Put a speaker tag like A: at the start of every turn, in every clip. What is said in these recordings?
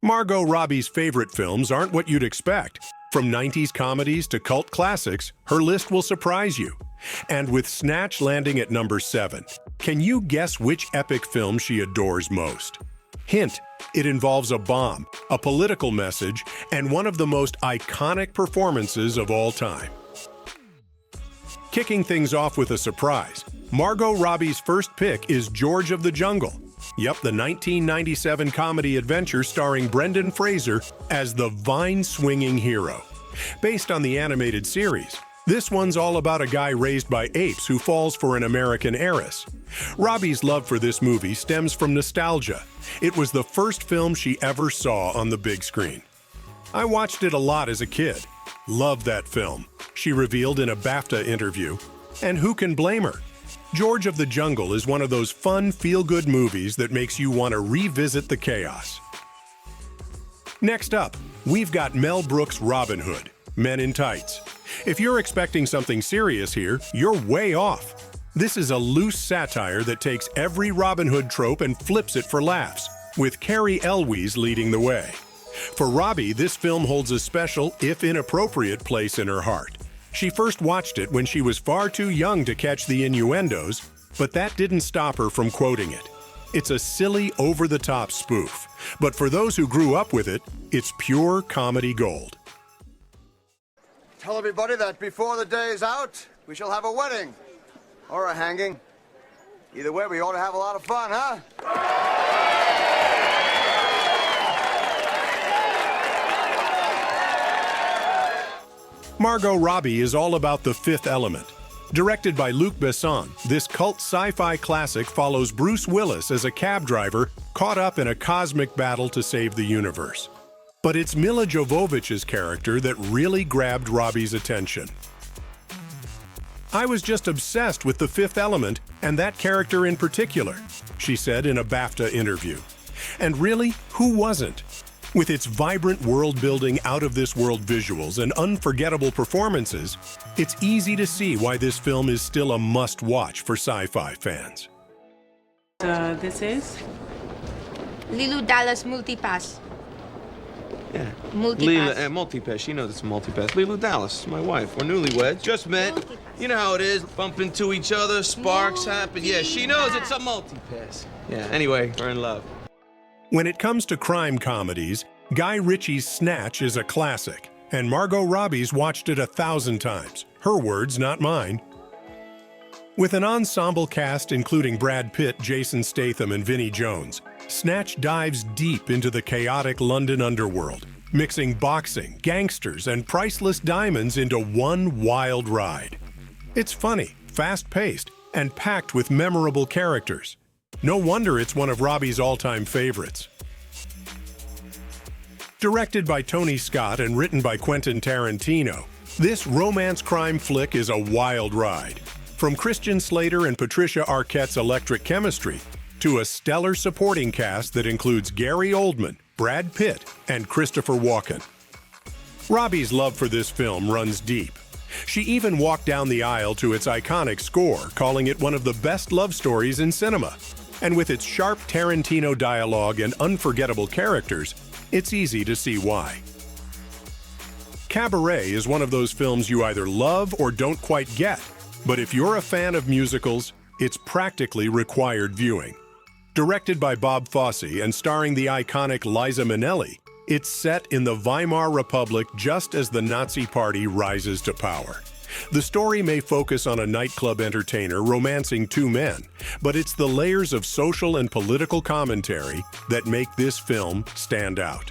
A: Margot Robbie's favorite films aren't what you'd expect. From 90s comedies to cult classics, her list will surprise you. And with Snatch landing at number 7, can you guess which epic film she adores most? Hint, it involves a bomb, a political message, and one of the most iconic performances of all time. Kicking things off with a surprise, Margot Robbie's first pick is George of the Jungle. Yep, the 1997 comedy adventure starring Brendan Fraser as the vine-swinging hero. Based on the animated series, this one's all about a guy raised by apes who falls for an American heiress. Robbie's love for this movie stems from nostalgia. It was the first film she ever saw on the big screen. "I watched it a lot as a kid. Loved that film," she revealed in a BAFTA interview. And who can blame her? George of the Jungle is one of those fun, feel-good movies that makes you want to revisit the chaos. Next up, we've got Mel Brooks' Robin Hood, Men in Tights. If you're expecting something serious here, you're way off. This is a loose satire that takes every Robin Hood trope and flips it for laughs, with Carrie Elwes leading the way. For Robbie, this film holds a special, if inappropriate, place in her heart. She first watched it when she was far too young to catch the innuendos, but that didn't stop her from quoting it. It's a silly, over-the-top spoof, but for those who grew up with it, it's pure comedy gold.
B: Tell everybody that before the day is out, we shall have a wedding. Or a hanging. Either way, we ought to have a lot of fun, huh?
A: Margot Robbie is all about The Fifth Element. Directed by Luc Besson, this cult sci-fi classic follows Bruce Willis as a cab driver caught up in a cosmic battle to save the universe. But it's Milla Jovovich's character that really grabbed Robbie's attention. "I was just obsessed with The Fifth Element and that character in particular," she said in a BAFTA interview. And really, who wasn't? With its vibrant world-building, out-of-this-world visuals and unforgettable performances, it's easy to see why this film is still a must-watch for sci-fi fans.
C: This is?
D: Lilu Dallas Multipass.
E: Yeah.
D: Multipass.
E: Leela, multipass. She knows it's a multipass. Lilu Dallas, my wife. We're newlyweds. Just met.
D: Multipass.
E: You know how it is. Bump into each other, sparks happen. Yeah, she knows it's a multipass. Yeah, anyway, we're in love.
A: When it comes to crime comedies, Guy Ritchie's Snatch is a classic, and Margot Robbie's watched it 1,000 times. Her words, not mine. With an ensemble cast including Brad Pitt, Jason Statham, and Vinnie Jones, Snatch dives deep into the chaotic London underworld, mixing boxing, gangsters, and priceless diamonds into one wild ride. It's funny, fast-paced, and packed with memorable characters. No wonder it's one of Robbie's all-time favorites. Directed by Tony Scott and written by Quentin Tarantino, this romance crime flick is a wild ride. From Christian Slater and Patricia Arquette's electric chemistry to a stellar supporting cast that includes Gary Oldman, Brad Pitt, and Christopher Walken. Robbie's love for this film runs deep. She even walked down the aisle to its iconic score, calling it one of the best love stories in cinema. And with its sharp Tarantino dialogue and unforgettable characters, it's easy to see why. Cabaret is one of those films you either love or don't quite get, but if you're a fan of musicals, it's practically required viewing. Directed by Bob Fosse and starring the iconic Liza Minnelli, it's set in the Weimar Republic just as the Nazi Party rises to power. The story may focus on a nightclub entertainer romancing two men, but it's the layers of social and political commentary that make this film stand out.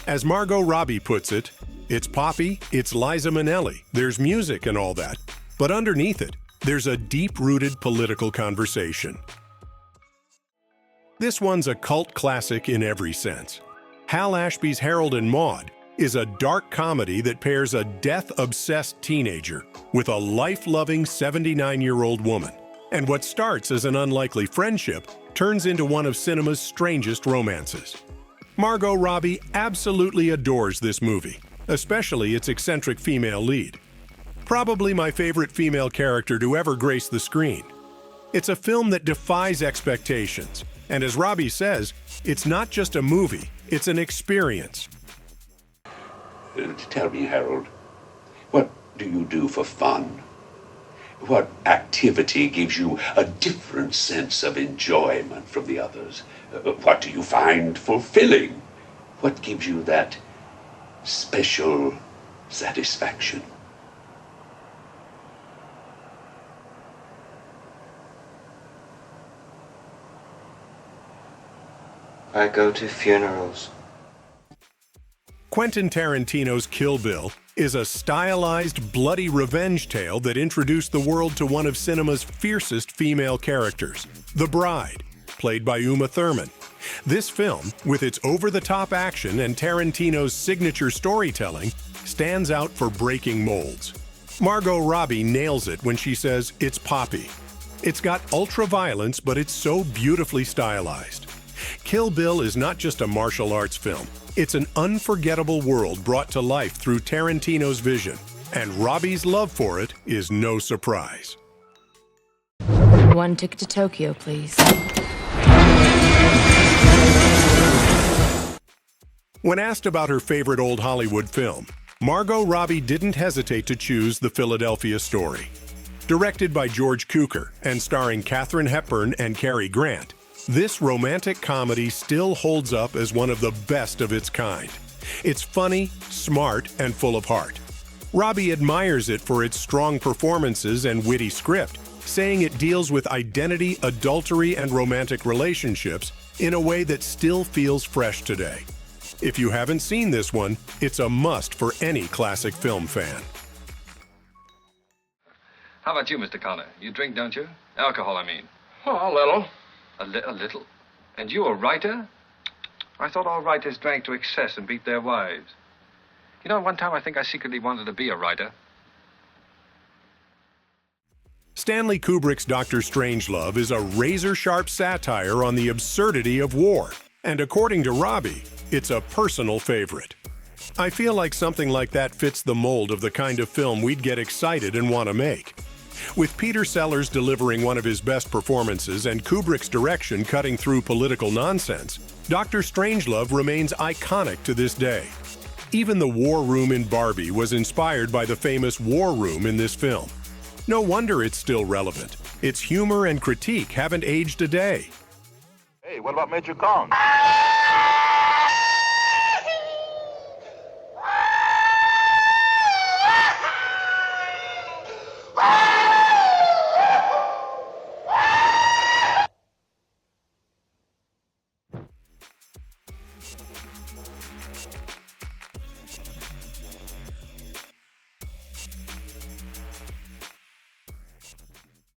A: As Margot Robbie puts it, it's poppy, it's Liza Minnelli, there's music and all that, but underneath it, there's a deep-rooted political conversation. This one's a cult classic in every sense. Hal Ashby's Harold and Maude is a dark comedy that pairs a death-obsessed teenager with a life-loving 79-year-old woman. And what starts as an unlikely friendship turns into one of cinema's strangest romances. Margot Robbie absolutely adores this movie, especially its eccentric female lead. Probably my favorite female character to ever grace the screen. It's a film that defies expectations, and as Robbie says, it's not just a movie, It's an experience.
F: Tell me, Harold, what do you do for fun? What activity gives you a different sense of enjoyment from the others? What do you find fulfilling? What gives you that special satisfaction?
G: I go to funerals.
A: Quentin Tarantino's Kill Bill is a stylized, bloody revenge tale that introduced the world to one of cinema's fiercest female characters, the Bride, played by Uma Thurman. This film, with its over-the-top action and Tarantino's signature storytelling, stands out for breaking molds. Margot Robbie nails it when she says it's poppy. It's got ultra-violence, but it's so beautifully stylized. Kill Bill is not just a martial arts film. It's an unforgettable world brought to life through Tarantino's vision, and Robbie's love for it is no surprise.
H: One ticket to Tokyo, please.
A: When asked about her favorite old Hollywood film, Margot Robbie didn't hesitate to choose The Philadelphia Story. Directed by George Cukor and starring Katharine Hepburn and Cary Grant, this romantic comedy still holds up as one of the best of its kind. It's funny, smart, and full of heart. Robbie admires it for its strong performances and witty script, saying it deals with identity, adultery, and romantic relationships in a way that still feels fresh today. If you haven't seen this one, it's a must for any classic film fan.
I: How about you, Mr. Connor? You drink, don't you? Alcohol, I mean.
J: Oh, a little.
I: A little? And you a writer? I thought all writers drank to excess and beat their wives. You know, one time I think I secretly wanted to be a writer.
A: Stanley Kubrick's Dr. Strangelove is a razor-sharp satire on the absurdity of war, and according to Robbie, it's a personal favorite. I feel like something like that fits the mold of the kind of film we'd get excited and want to make. With Peter Sellers delivering one of his best performances and Kubrick's direction cutting through political nonsense, Dr. Strangelove remains iconic to this day. Even the war room in Barbie was inspired by the famous war room in this film. No wonder it's still relevant. Its humor and critique haven't aged a day.
J: Hey, what about Major Kong?